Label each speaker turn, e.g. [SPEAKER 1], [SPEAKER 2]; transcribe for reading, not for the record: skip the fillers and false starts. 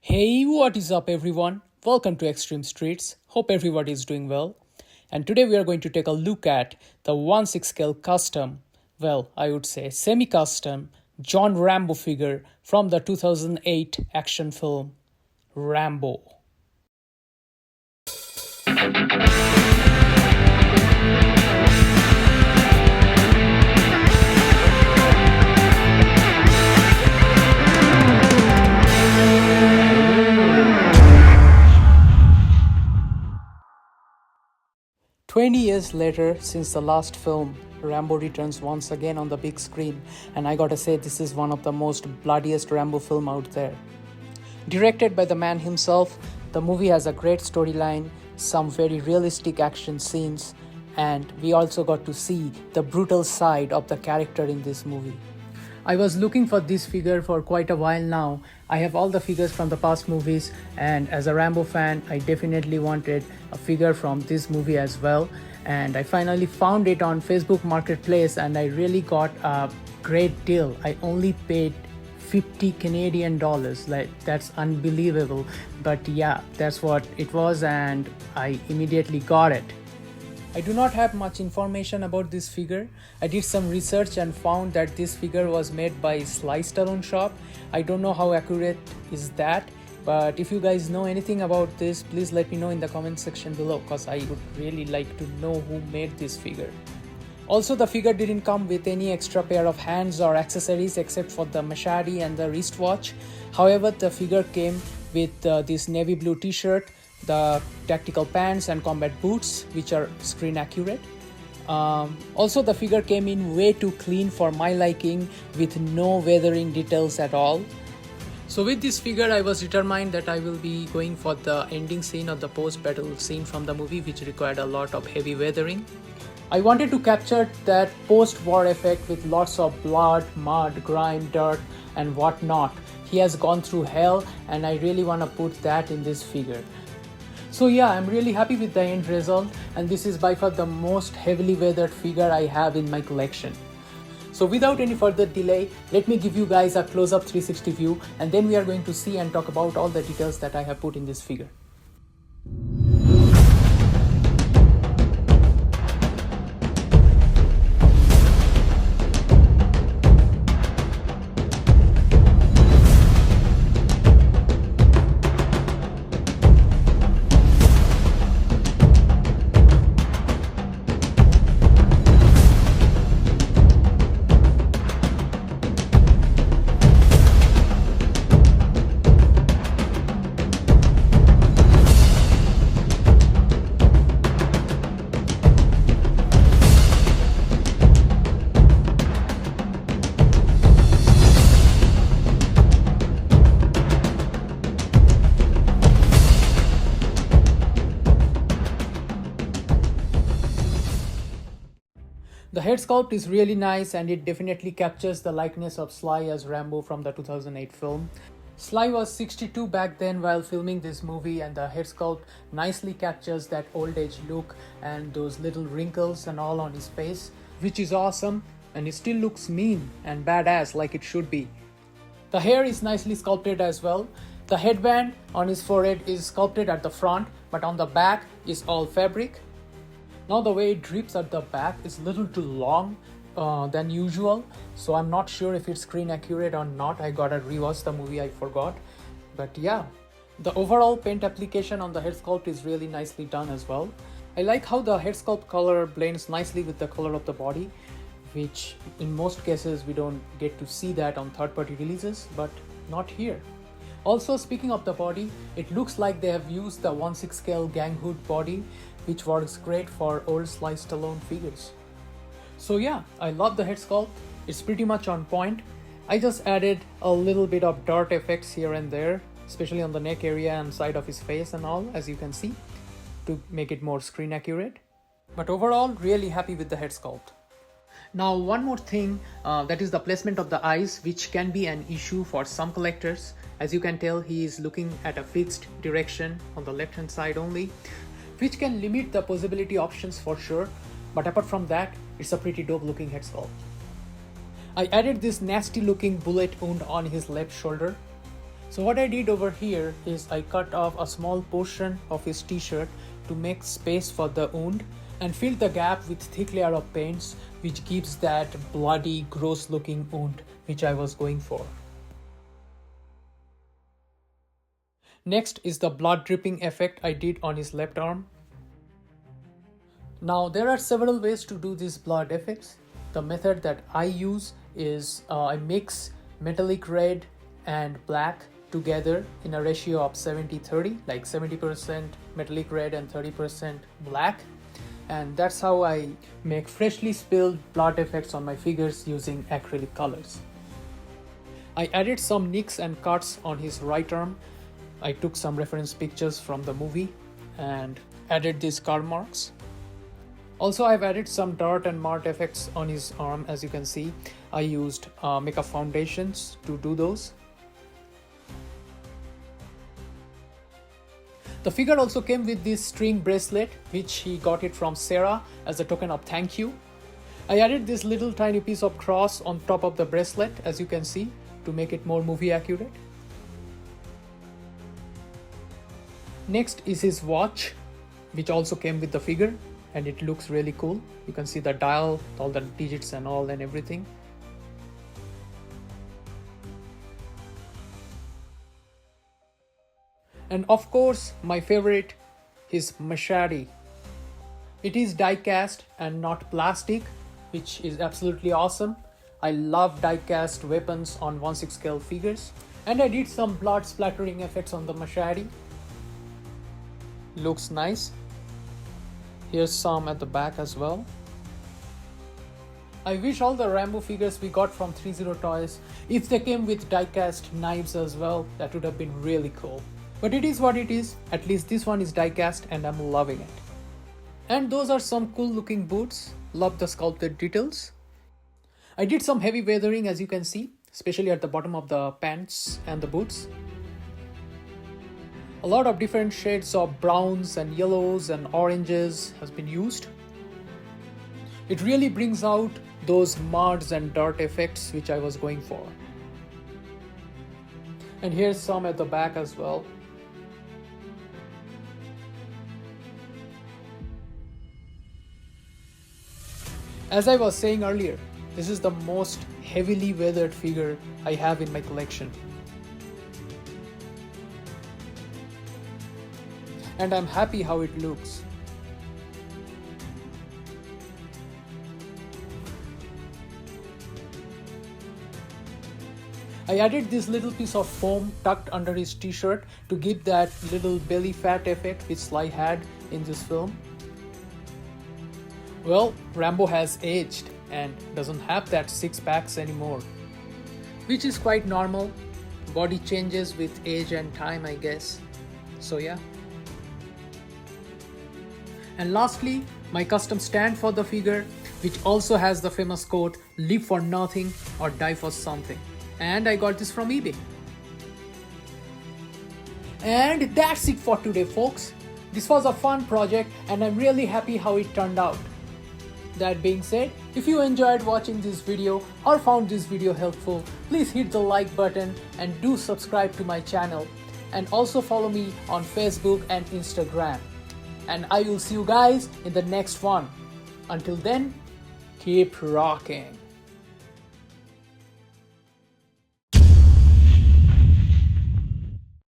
[SPEAKER 1] Hey, what is up, everyone? Welcome to XtremeStreetz. Hope everybody is doing well. And today we are going to take a look at the 1/6 scale custom, well, I would say semi custom, John Rambo figure from the 2008 action film Rambo. 20 years later, since the last film, Rambo returns once again on the big screen, and I gotta say, this is one of the most bloodiest Rambo film out there. Directed by the man himself, the movie has a great storyline, some very realistic action scenes, and we also got to see the brutal side of the character in this movie. I was looking for this figure for quite a while now. I have all the figures from the past movies, and as a Rambo fan, I definitely wanted a figure from this movie as well. And I finally found it on Facebook Marketplace, and I really got a great deal. I only paid 50 Canadian dollars. Like, that's unbelievable. But yeah, that's what it was, and I immediately got it. I do not have much information about this figure. I did some research and found that this figure was made by Sly Stallone shop. I don't know how accurate is that, but if you guys know anything about this, please let me know in the comment section below, because I would really like to know who made this figure. Also, the figure didn't come with any extra pair of hands or accessories except for the machete and the wristwatch. However, the figure came with this navy blue t-shirt, the tactical pants and combat boots, which are screen accurate. Also, the figure came in way too clean for my liking, with no weathering details at all. So with this figure, I was determined that I will be going for the ending scene of the post-battle scene from the movie, which required a lot of heavy weathering. I wanted to capture that post-war effect with lots of blood, mud, grime, dirt and whatnot. He has gone through hell, and I really want to put that in this figure. So yeah, I'm really happy with the end result, and this is by far the most heavily weathered figure I have in my collection. So without any further delay, let me give you guys a close-up 360 view, and then we are going to see and talk about all the details that I have put in this figure. The head sculpt is really nice, and it definitely captures the likeness of Sly as Rambo from the 2008 film. Sly was 62 back then while filming this movie, and the head sculpt nicely captures that old age look and those little wrinkles and all on his face, which is awesome, and he still looks mean and badass like it should be. The hair is nicely sculpted as well. The headband on his forehead is sculpted at the front, but on the back is all fabric. Now the way it drips at the back is a little too long than usual, so I'm not sure if it's screen accurate or not. I gotta rewatch the movie, I forgot. But yeah, the overall paint application on the head sculpt is really nicely done as well. I like how the head sculpt color blends nicely with the color of the body, which in most cases we don't get to see that on third-party releases, but not here. Also, speaking of the body, it looks like they have used the 1/6 scale gang hood body, which works great for old Sly Stallone figures. So yeah, I love the head sculpt. It's pretty much on point. I just added a little bit of dirt effects here and there, especially on the neck area and side of his face and all, as you can see, to make it more screen accurate. But overall, really happy with the head sculpt. Now, one more thing, that is the placement of the eyes, which can be an issue for some collectors. As you can tell, he is looking at a fixed direction on the left hand side only, which can limit the possibility options for sure. But apart from that, it's a pretty dope looking head sculpt. I added this nasty looking bullet wound on his left shoulder. So what I did over here is I cut off a small portion of his t-shirt to make space for the wound and filled the gap with thick layer of paints, which gives that bloody, gross looking wound which I was going for. Next is the blood dripping effect I did on his left arm. Now there are several ways to do these blood effects. The method that I use is I mix metallic red and black together in a ratio of 70-30, like 70% metallic red and 30% black. And that's how I make freshly spilled blood effects on my figures using acrylic colors. I added some nicks and cuts on his right arm. I took some reference pictures from the movie and added these scar marks. Also, I've added some dirt and mart effects on his arm. As you can see, I used makeup foundations to do those. The figure also came with this string bracelet, which he got it from Sarah as a token of thank you. I added this little tiny piece of cross on top of the bracelet, as you can see, to make it more movie accurate. Next is his watch, which also came with the figure, and it looks really cool. You can see the dial, all the digits and all and everything. And of course, my favorite is machete. It is die cast and not plastic, which is absolutely awesome. I love die cast weapons on 1/6 scale figures. And I did some blood splattering effects on the machete. Looks nice. Here's some at the back as well. I wish all the Rambo figures we got from 30 Toys, if they came with die-cast knives as well, that would have been really cool. But it is what it is. At least this one is die-cast and I'm loving it. And those are some cool looking boots. Love the sculpted details. I did some heavy weathering, as you can see, especially at the bottom of the pants and the boots. A lot of different shades of browns and yellows and oranges has been used. It really brings out those muds and dirt effects which I was going for. And here's some at the back as well. As I was saying earlier, this is the most heavily weathered figure I have in my collection. And I'm happy how it looks. I added this little piece of foam tucked under his t-shirt to give that little belly fat effect which Sly had in this film. Well, Rambo has aged and doesn't have that six packs anymore, which is quite normal. Body changes with age and time, I guess. So yeah. And lastly, my custom stand for the figure, which also has the famous quote, "Live for nothing or die for something." And I got this from eBay. And that's it for today, folks. This was a fun project and I'm really happy how it turned out. That being said, if you enjoyed watching this video or found this video helpful, please hit the like button and do subscribe to my channel. And also follow me on Facebook and Instagram. And I will see you guys in the next one. Until then, keep rocking.